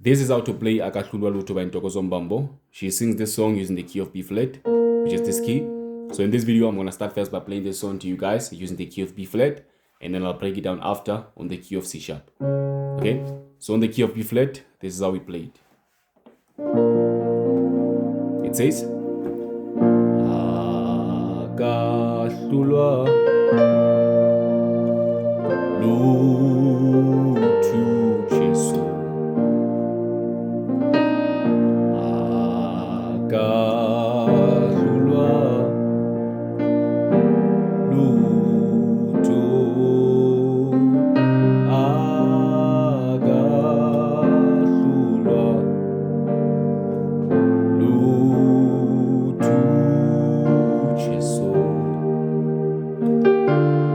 This is how to play Akahlulwa Lutho by Mbambo. She sings this song using the key of B flat, which is this key. So in this video, I'm going to start first by playing this song to you guys using the key of B flat, and then I'll break it down after on the key of C sharp. Okay, so on the key of B flat, this is how we play it. It says Akahlulwa Lutho Jesu Akahlulwa Lutho Akahlulwa Lutho Jesu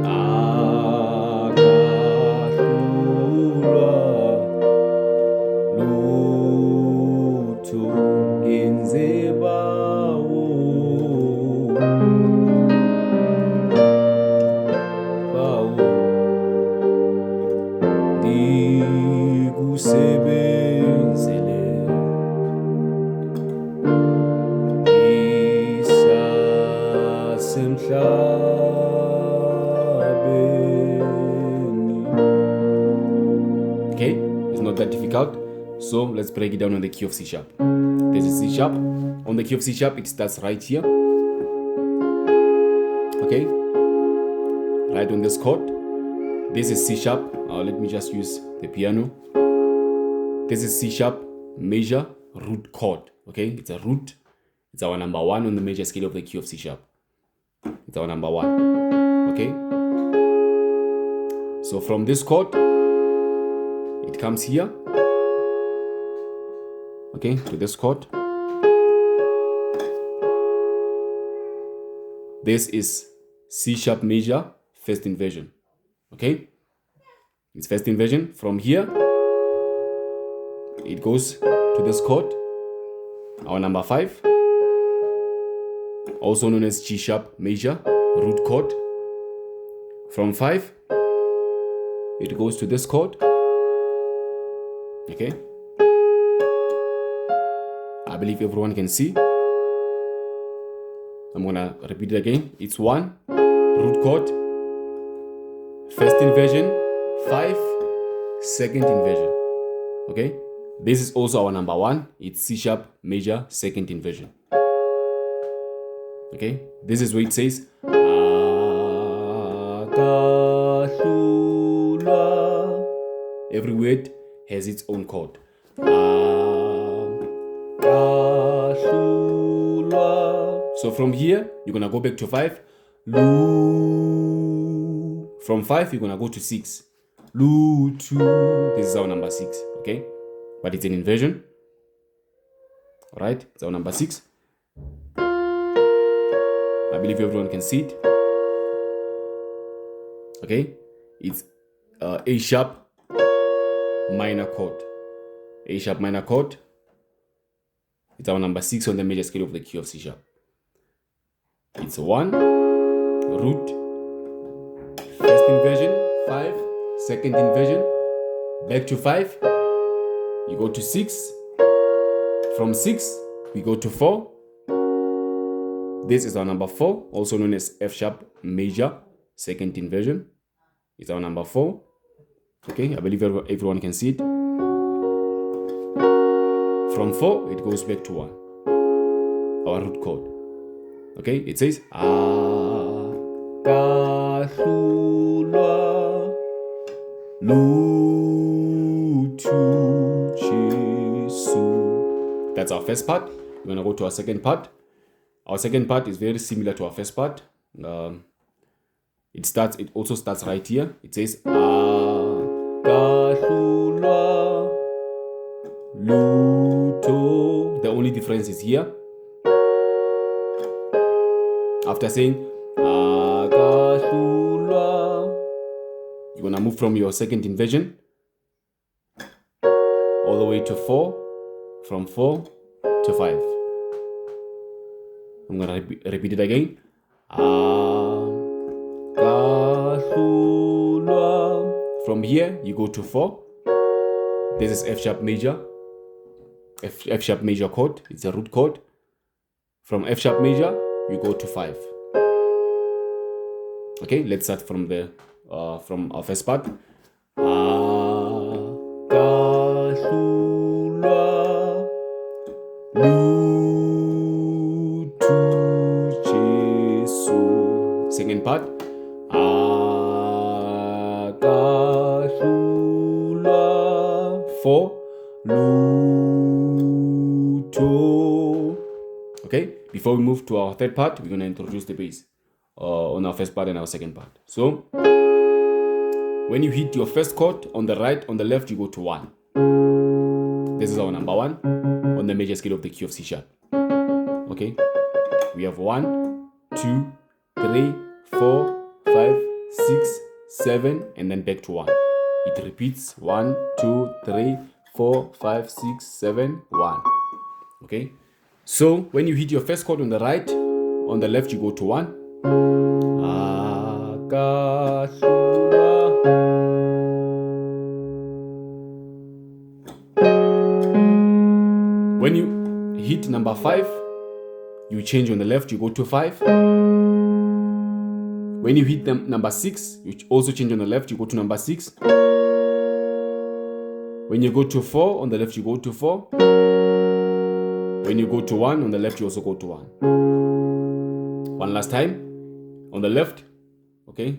Akahlulwa Lutho Genzebawo Bawo Ndikusebenzele Okay, it's not that difficult. So let's break it down on the key of C sharp. This is C sharp. On the key of C sharp, it starts right here. Okay, right on this chord. This is C sharp. Let me just use the piano. This is C sharp major root chord. Okay, it's a root. It's our number 1 on the major scale of the key of C sharp. It's our number 1. Okay, so from this chord, it comes here. Okay, to this chord. This is C sharp major first inversion. Okay, it's first inversion. From here, it goes to this chord, our number 5, also known as G sharp major root chord. From 5, it goes to this chord. Okay, I believe everyone can see. I'm gonna repeat it again. It's 1 root chord, first inversion, 5 second inversion. Okay, this is also our number 1. It's C sharp major second inversion. Okay, this is where it says Akahlulwa. Every word has its own chord. Akahlulwa. So from here, you're gonna go back to 5. Lu. From 5, you're gonna go to 6. Lutho. This is our number 6. Okay, but it's an inversion. All right, it's our number 6. I believe everyone can see it. Okay, it's A sharp minor chord. A sharp minor chord. It's our number 6 on the major scale of the key of C sharp. It's 1 root, first inversion, 5 second inversion, back to 5, you go to 6. From 6, we go to 4. This is our number 4, also known as F sharp major second inversion. It's our number 4. Okay, I believe everyone can see it. From 4, it goes back to 1, our root chord. Okay, it says Akahlulwa Lutho Jesu. That's our first part. We're gonna go to our second part. Our second part is very similar to our first part. It also starts right here. It says Akahlulwa Lutho. The only difference is here. After saying Akahlulwa, you're gonna move from your second inversion all the way to 4, from 4 to 5. I'm gonna repeat it again. Akahlulwa. From here, you go to 4. This is F sharp major, F sharp major chord. It's a root chord. From F sharp major, you go to 5. Okay, let's start from our first part. Akahlulwa, lutho, Jesu. Second part. Akahlulwa, 4, lutho. Okay, before we move to our third part, we're going to introduce the bass on our first part and our second part. So when you hit your first chord on the right, on the left, you go to 1. This is our number 1 on the major scale of the key of C sharp. Okay, we have 1, 2, 3, 4, 5, 6, 7, and then back to 1. It repeats 1, 2, 3, 4, 5, 6, 7, 1. Okay, so when you hit your first chord on the right, on the left, you go to 1. Akahlulwa. When you hit number 5, you change on the left, you go to 5. When you hit number 6, you also change on the left, you go to number 6. When you go to 4, on the left, you go to 4. When you go to 1, on the left, you also go to 1. One last time. On the left, okay,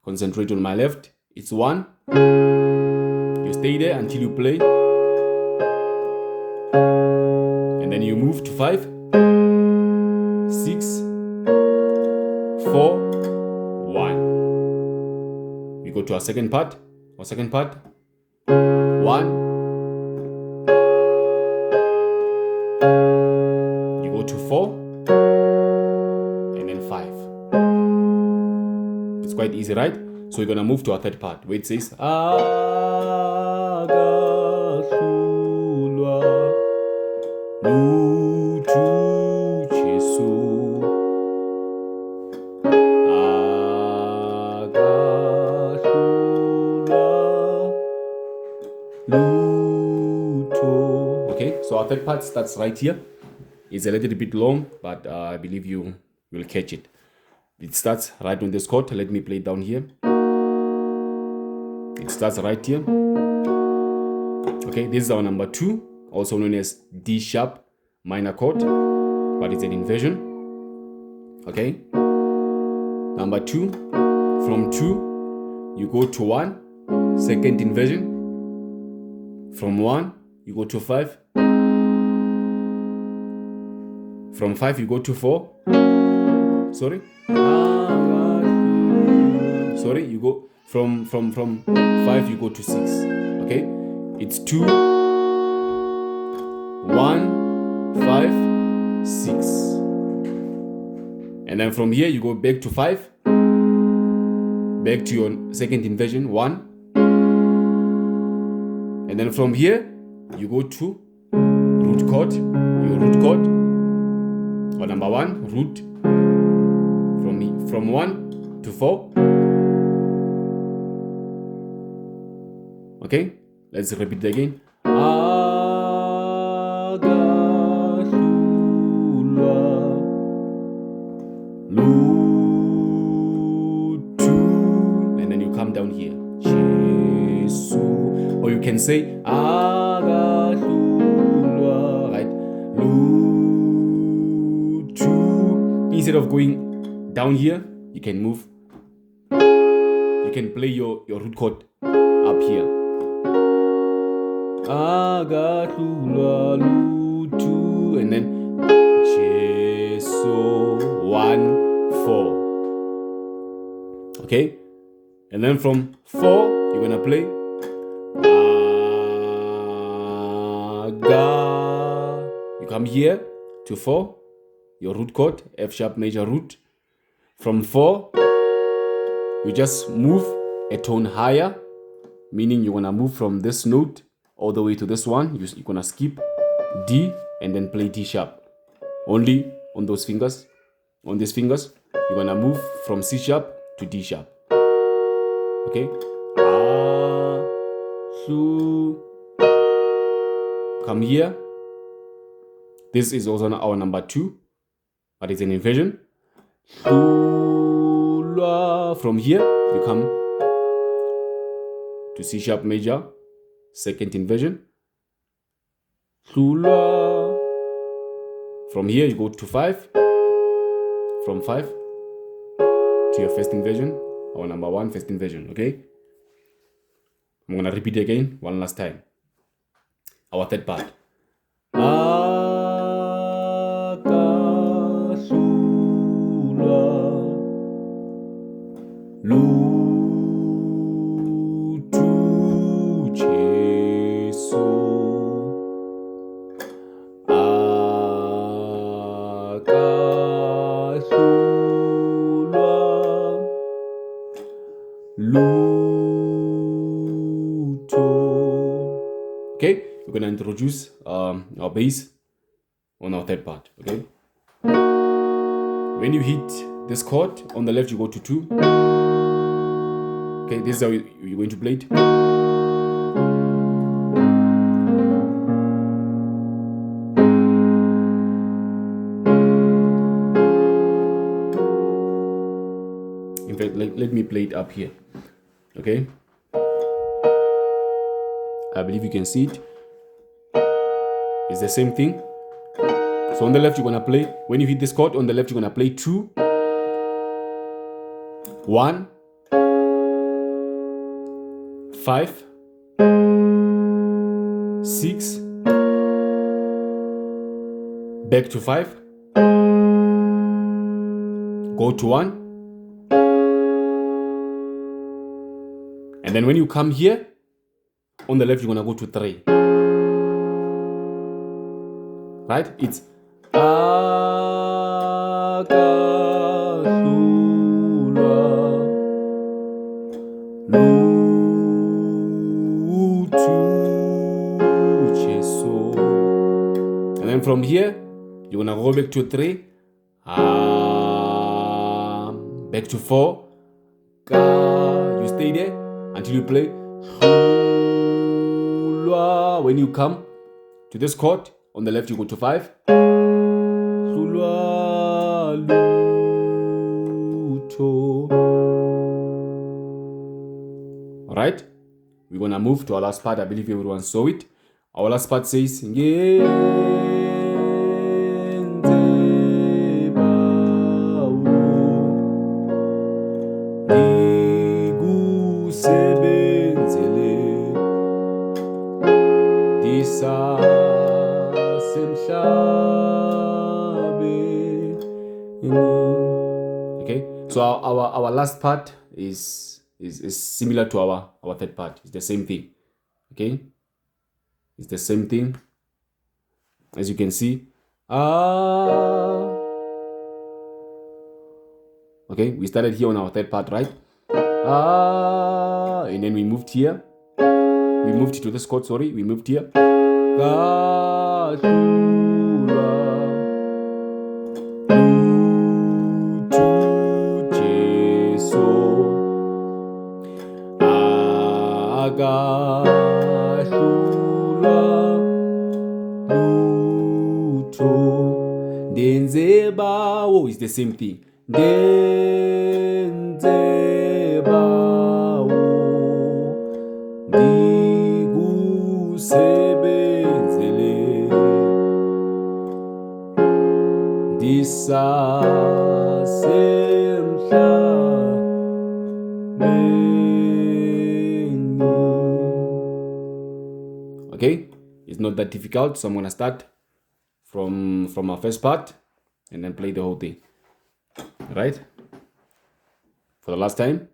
concentrate on my left. It's 1. You stay there until you play. And then you move to 5, 6, 4, 1. We go to our second part. Our second part. 1. You go to 4. And then 5. It's quite easy, right? So we're gonna move to our third part where it says Akahlulwa, lutho, Jesu. Akahlulwa, lutho. Okay, so our third part starts right here. It's a little bit long, but I believe you will catch it. It starts right on this chord. Let me play it down here. It starts right here. Okay, this is our number 2, also known as D sharp minor chord, but it's an inversion. Okay, number 2. From 2, you go to 1, second inversion. From 1, you go to 5. From 5, you go to 4. Sorry, you go from 5, you go to 6. Okay, it's 2, 1, 5, 6. And then from here, you go back to 5, back to your second inversion, 1. And then from here, you go to root chord, your root chord, or number 1, root, from 1 to 4. Okay, let's repeat it again. Akahlulwa, lutho, and then you come down here, Jesu, or you can say Akahlulwa, right? Lutho. Instead of going down here, you can move. You can play your root chord up here. Akahlulwa, lutho, and then Jesu, 1, 4. Okay, and then from 4, you're gonna play Aga. You come here to 4, your root chord, F sharp major root. From 4, you just move a tone higher, meaning you're gonna move from this note all the way to this one. You're gonna skip D and then play D sharp. Only on those fingers, on these fingers, you're gonna move from C sharp to D sharp. Okay? come here. This is also our number 2, but it's an inversion. From here, you come to C sharp major, second inversion. From here, you go to 5. From 5 to your first inversion, our number 1 first inversion, okay? I'm gonna repeat it again one last time. Our third part. Akahlulwa, lutho Jesu. Akahlulwa, lutho. Okay, we're gonna introduce our bass on our third part. Okay, when you hit this chord on the left, you go to 2. Okay, this is how you're going to play it. In fact, let me play it up here. Okay, I believe you can see it. It's the same thing. So on the left, you're gonna play, when you hit this chord on the left, you're gonna play 2, 1, 5, 6, back to 5, go to 1, and then when you come here, on the left, you're gonna go to 3. Right? It's Akahlulwa, lutho Jesu. And then from here, you're gonna go back to 3, back to 4, you stay there until you play. When you come to this chord, on the left you go to 5. Alright, we're gonna move to our last part. I believe everyone saw it. Our last part says okay, so our last part is similar to our third part. It's the same thing. Okay, it's the same thing, as you can see. Okay, we started here on our third part, right? And then we moved here. We moved to this chord, sorry. We moved here. Akahlulwa, lutho denzebawo is the same thing. Denzebawo ndikusebenzele ndisasemhlabeni. Okay, it's not that difficult, so I'm gonna start from our first part and then play the whole thing. Right? For the last time.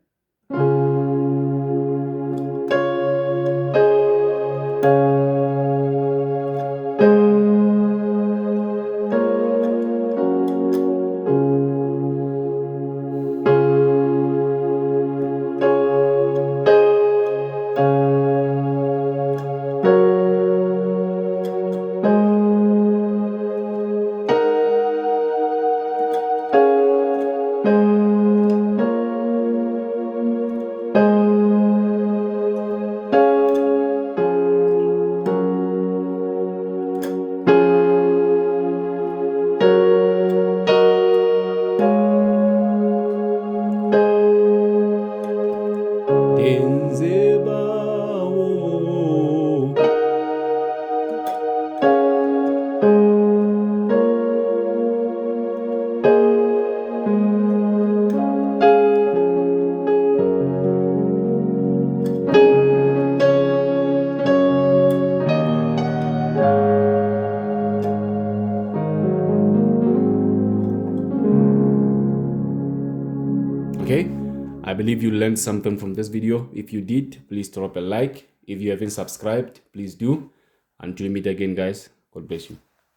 Okay, I believe you learned something from this video. If you did, please drop a like. If you haven't subscribed, please do. Until we meet again, guys, God bless you.